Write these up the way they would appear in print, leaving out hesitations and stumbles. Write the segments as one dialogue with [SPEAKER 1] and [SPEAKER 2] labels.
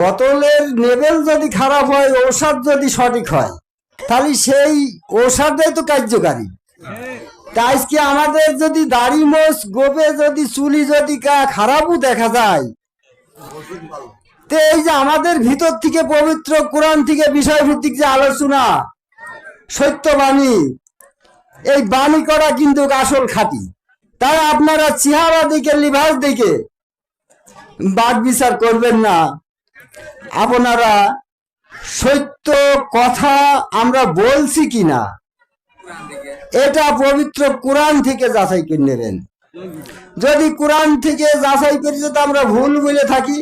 [SPEAKER 1] বোতলের লেভেল যদি খারাপ হয়, ঔষধ যদি সঠিক হয়, তাহলে সেই ঔষধটাই তো কার্যকারী। তা আজকে আমাদের যদি দাড়ি মোছ গোপে যদি চুলি যদি খারাপও দেখা যায়, তো এই যে আমাদের ভিতর থেকে পবিত্র কোরআন থেকে বিষয়ভিত্তিক যে আলোচনা, সত্যবাণী, এই বাণী করা কিন্তু আসল খাঁটি। তাই আপনারা চেহারা দিকে, লিভাস দিকে বাদ বিচার করবেন না। আপনারা সত্য কথা আমরা বলছি কিনা এটা পবিত্র কোরআন থেকে যাচাই করে নেবেন। যদি কোরআন থেকে যাচাই করে যদি আমরা ভুল বলে থাকি,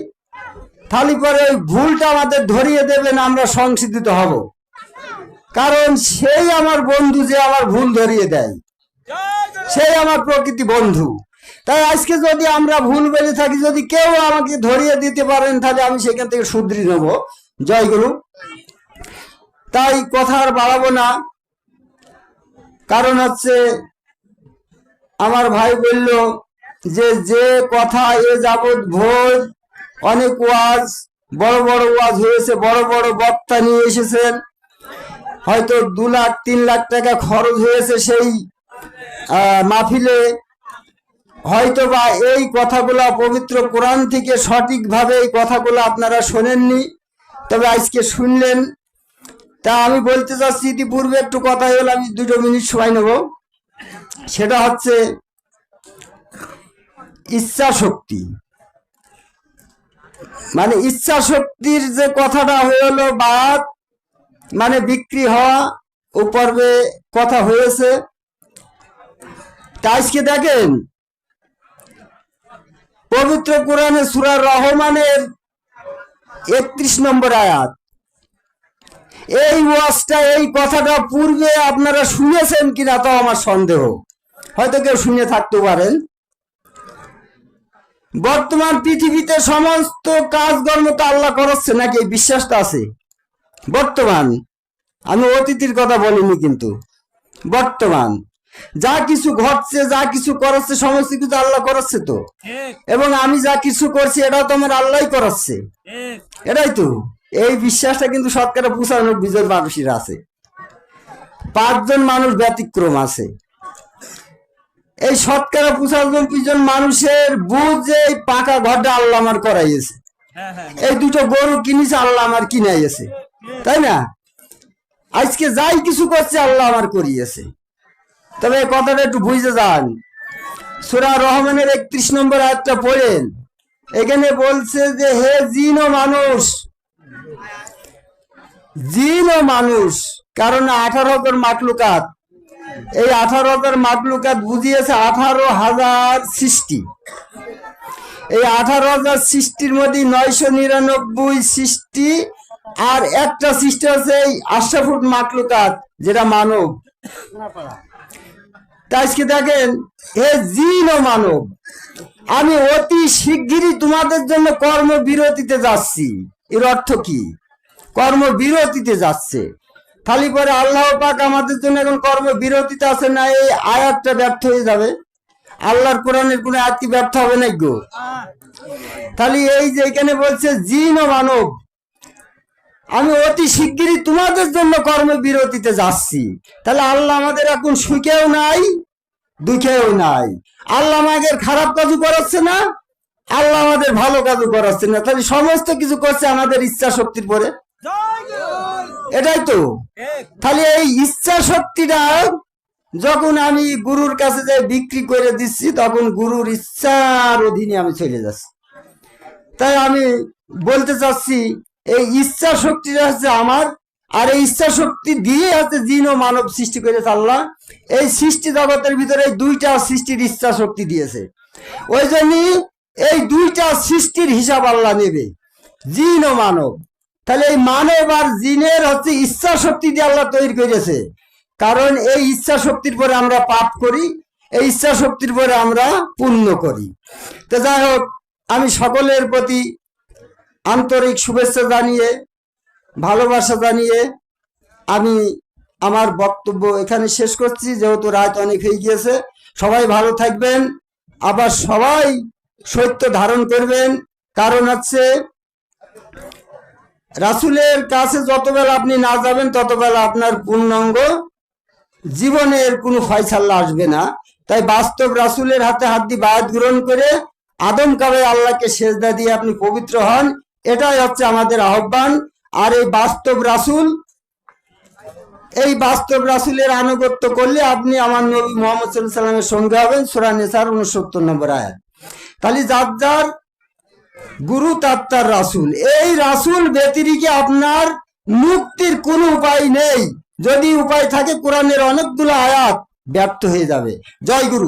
[SPEAKER 1] তাহলে পরে ওই ভুলটা আমাদের ধরিয়ে দেবেন, আমরা সংশোধিত হব। কারণ সেই আমার বন্ধু যে আমার ভুল ধরিয়ে দেয়, সেই আমার প্রকৃতি বন্ধু। তাই আজকে যদি আমরা ভুল বলে থাকি, যদি কেউ আমাকে ধরিয়ে দিতে পারেন, তাহলে আমি সেখান থেকে শুধরে নেব। জয় গুরু। তাই কথা আর বাড়াবো না। কারণ হচ্ছে আমার ভাই বলল যে যে কথা এ যাবৎ ভোর অনেক ওয়াজ, বড় বড় ওয়াজ হয়েছে, বড় বড় বক্তা নিয়ে এসেছেন, হয়তো 2 লাখ 3 লাখ টাকা খরচ হয়েছে সেই মাহফিলে। হয়তো বা এই কথাগুলা পবিত্র কোরআন থেকে সঠিকভাবে এই কথাগুলো আপনারা শোনেননি, তবে আজকে শুনলেন। তা আমি বলতে চাচ্ছি, ইতিপূর্বে একটু কথা হলো, আমি 2 মিনিট সময় নেব। সেটা হচ্ছে ইচ্ছা শক্তি। মানে ইচ্ছা শক্তির যে কথাটা হলো, বাদ মানে বিক্রি হওয়া, ও পর্বে কথা হয়েছে। তা আজকে দেখেন পবিত্র কোরআনে সূরা রহমানের 31 নম্বর আয়াত। এই ওয়াজটা, এই কথাটা পূর্বে আপনারা শুনেছেন কিনা তো আমার সন্দেহ, হয়তো কেউ শুনে থাকতে পারেন। বর্তমান পৃথিবীতে সমস্ত কাজকর্ম তো আল্লাহ করাচ্ছে নাকি, এই বিশ্বাসটা আছে? বর্তমান, আমি অতীতের কথা বলিনি, কিন্তু বর্তমান যা কিছু ঘটছে, যা কিছু করাচ্ছে, সমস্ত কিছু আল্লাহ করাচ্ছে তো। এবং আমি যা কিছু করছি এটাও তো আমার আল্লাহই করাচ্ছে, এটাই তো। এই বিশ্বাসটা কিন্তু 95% মানুষের আছে। 5 জন মানুষ ব্যতিক্রম আছে। এই 95% মানুষের বুঝে এই পাকা ঘরটা আল্লাহ আমার করাইছে, এই 2টো গরু কিনেছে আল্লাহ আমার কিনাইছে, তাই না? আজকে যাই কিছু করছে আল্লাহ আমার করিয়েছে। তবে এই কথাটা একটু বুঝে যান। সূরা রহমানের 31 নম্বর আয়াতটা পড়েন। এখানে বলছে যে হে জিন ও মানুষ, জিন ও মানুষ, কারণ 18,000 মাখলুকাত, এই 18,000 মাখলুকাত বুঝিয়েছে 18,000 সৃষ্টি। এই 18,000 সৃষ্টির মধ্যে 999 সৃষ্টি আর একটা সৃষ্টি হচ্ছে এই আশরাফুল মাখলুকাত, যেটা মানব। তাই আজকে দেখেন, হে জিন ও মানব, আমি অতি শিগগিরই তোমাদের জন্য কর্মবিরতিতে যাচ্ছি। এর অর্থ কি? কর্মবিরতিতে যাচ্ছে। খালি পরে আল্লাহ পাক আমাদের জন্য এখন কর্মবিরতিতে আছে না, এই আয়াতটা ব্যর্থ হয়ে যাবে। আল্লাহর কোরআনের কোন আয়াত কি ব্যর্থ হবে না গো? তাহলে এই যে এখানে বলছে জিন ও মানব, আমি অতি শিগগিরই তোমাদের জন্য কর্মবিরতিতে যাচ্ছি। তাহলে আল্লাহ আমাদের এখন সুখেও নাই, দুঃখেও নাই। আল্লাহ আমাদের খারাপ কাজও করাচ্ছে না, আল্লাহ আমাদের ভালো কাজও করাচ্ছে না। তাহলে সমস্ত কিছু করছে আমাদের ইচ্ছা শক্তির পরে, এটাই তো। তাহলে এই ইচ্ছা শক্তিটা যখন আমি গুরুর কাছে যাই বিক্রি করে দিচ্ছি, তখন গুরুর ইচ্ছার অধীনে আমি চলে যাচ্ছি। তাই আমি বলতে চাচ্ছি, এই ইচ্ছা শক্তিটা হচ্ছে আমার, আর এই ইচ্ছা শক্তি দিয়ে হচ্ছে জিন ও মানব সৃষ্টি করেছে আল্লাহ। এই সৃষ্টি জগতের ভিতরে 2টা সৃষ্টির ইচ্ছা শক্তি দিয়েছে। ওই জন্যই এই 2টা সৃষ্টির হিসাব আল্লাহ নেবে, জিন ও মানব। তাহলে এই মানব আর জিনের হচ্ছে ইচ্ছা শক্তি দিয়ে আল্লাহ তৈরি করেছে। কারণ এই ইচ্ছা শক্তির পরে আমরা পাপ করি, এই ইচ্ছা শক্তির পরে আমরা পুণ্য করি। তো যাই হোক, আমি সকলের প্রতি আন্তরিক শুভেচ্ছা জানিয়ে, ভালোবাসা জানিয়ে আমি আমার বক্তব্য এখানে শেষ করছি, যেহেতু রাত অনেক হয়ে গিয়েছে। সবাই ভালো থাকবেন, আবার সবাই সত্য ধারণ করবেন। কারণ হচ্ছে রাসূলের কাছে যতবেলা আপনি না যাবেন ততবেলা আপনার পূর্ণাঙ্গ জীবনের কোনো ফয়সালা আসবে না। তাই বাস্তব রাসূলের হাতে হাত দিয়ে বায়াত গ্রহণ করে আদম কাবে আল্লাহকে সেজদা দিয়ে আপনি পবিত্র হন, এটাই হচ্ছে আমাদের আহ্বান। আর এই বাস্তব রাসূলের আনুগত্য করলে আপনি আমার নবী মুহাম্মদ সাল্লাল্লাহু আলাইহি সাল্লামের সঙ্গে হবেন। সূরা নিসার 69 নম্বর আয়াত। তাহলে যার যার গুরু তার রাসূল, এই রাসূল ব্যতিরেকে আপনার মুক্তির কোনো উপায় নেই। যদি উপায় থাকে কোরআনের অনেকগুলো আয়াত ব্যর্থ হয়ে যাবে। জয় গুরু।